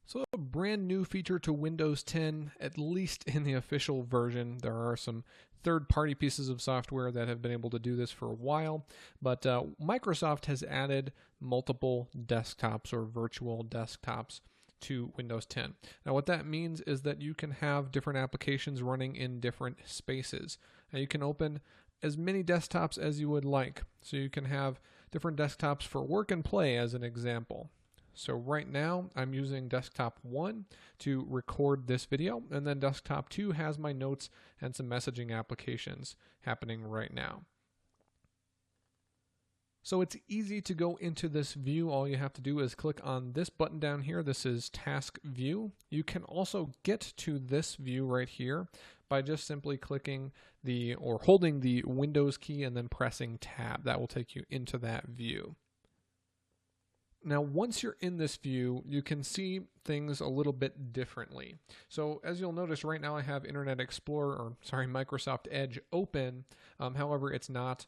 So a brand new feature to Windows 10, at least in the official version. There are some third-party pieces of software that have been able to do this for a while, but Microsoft has added multiple desktops or virtual desktops to Windows 10. Now what that means is that you can have different applications running in different spaces. Now you can open as many desktops as you would like. So you can have different desktops for work and play as an example. So right now I'm using desktop 1 to record this video, and then desktop 2 has my notes and some messaging applications happening right now. So it's easy to go into this view. All you have to do is click on this button down here. This is Task View. You can also get to this view right here by just simply clicking or holding the Windows key and then pressing Tab. That will take you into that view. Now, once you're in this view, you can see things a little bit differently. So as you'll notice right now, I have Microsoft Edge open. However, it's not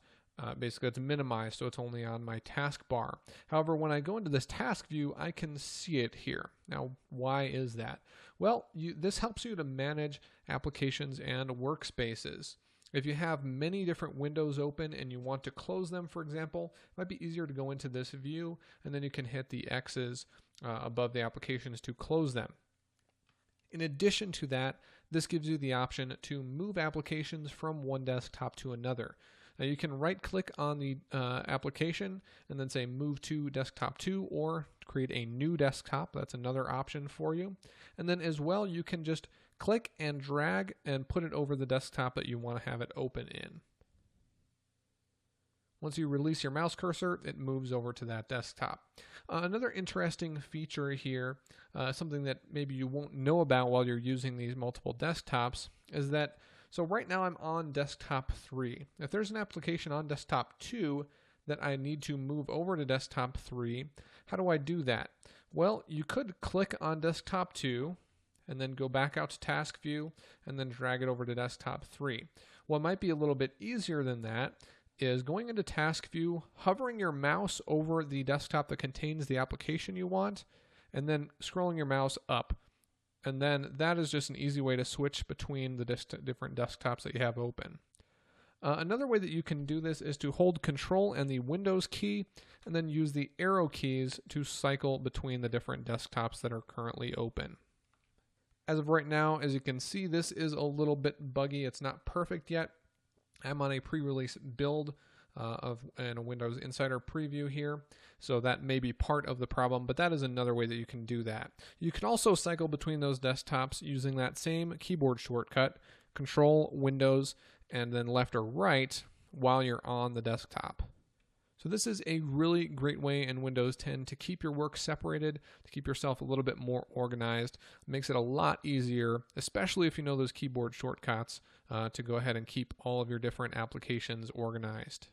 basically it's minimized, so it's only on my taskbar. However, when I go into this task view, I can see it here. Now, why is that? Well, this helps you to manage applications and workspaces. If you have many different windows open and you want to close them, for example, it might be easier to go into this view, and then you can hit the X's above the applications to close them. In addition to that, this gives you the option to move applications from one desktop to another. Now you can right-click on the application and then say Move to Desktop 2 or create a new desktop. That's another option for you. And then as well, you can just click and drag and put it over the desktop that you want to have it open in. Once you release your mouse cursor, it moves over to that desktop. Another interesting feature here, something that maybe you won't know about while you're using these multiple desktops, is that so right now I'm on desktop 3. If there's an application on desktop 2 that I need to move over to desktop 3, how do I do that? Well, you could click on desktop 2 and then go back out to task view and then drag it over to desktop 3. What might be a little bit easier than that is going into task view, hovering your mouse over the desktop that contains the application you want, and then scrolling your mouse up. And then that is just an easy way to switch between the different desktops that you have open. Another way that you can do this is to hold Control and the Windows key, and then use the arrow keys to cycle between the different desktops that are currently open. As of right now, as you can see, this is a little bit buggy. It's not perfect yet. I'm on a pre-release build and a Windows Insider preview here, so that may be part of the problem, but that is another way that you can do that. You can also cycle between those desktops using that same keyboard shortcut, Control, Windows, and then left or right while you're on the desktop. So this is a really great way in Windows 10 to keep your work separated, to keep yourself a little bit more organized. It makes it a lot easier, especially if you know those keyboard shortcuts, to go ahead and keep all of your different applications organized.